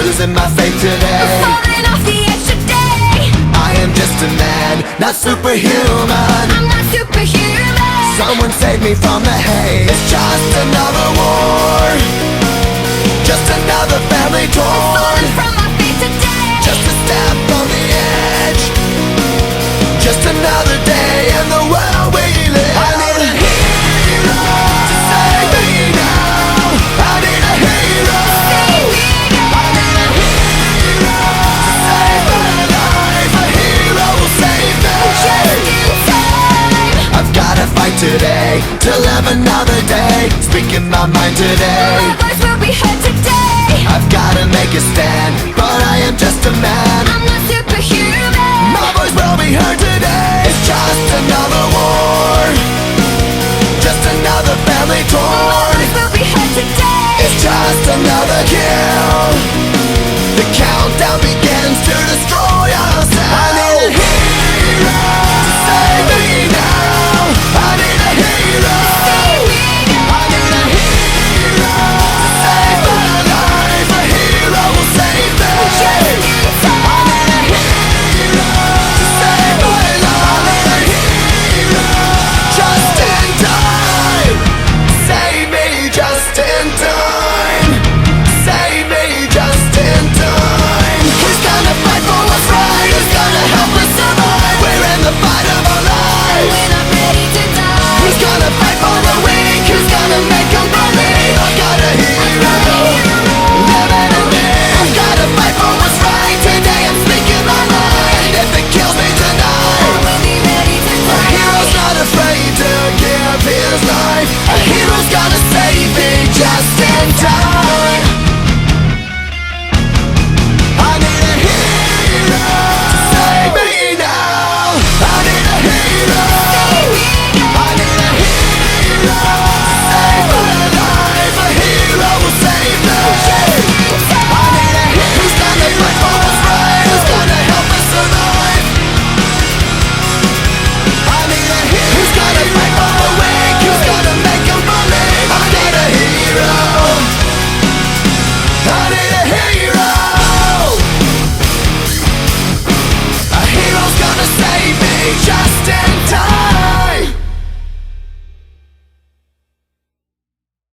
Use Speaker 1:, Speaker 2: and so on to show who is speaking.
Speaker 1: losing my faith today.
Speaker 2: I'm falling off the edge today.
Speaker 1: I am just a man, not superhuman.
Speaker 2: I'm not superhuman.
Speaker 1: Someone save me from the hate. It's just another war, just another family torn.
Speaker 2: Falling from my feet today.
Speaker 1: Just a step on the edge, just another day in the world we live. I need a hero to save me now. I need a hero.
Speaker 2: Save me now.
Speaker 1: I need a hero to save my life. A hero will save me.
Speaker 2: Just in time.
Speaker 1: I've gotta fight today to live another day, speaking my mind today.
Speaker 2: My voice will be heard today.
Speaker 1: I've gotta make a stand, but I am just a man.
Speaker 2: I'm not superhuman.
Speaker 1: My voice will be heard today. It's just another war, just another family
Speaker 2: My
Speaker 1: torn.
Speaker 2: voice will be heard today.
Speaker 1: It's just another kill. The countdown begins to destroy.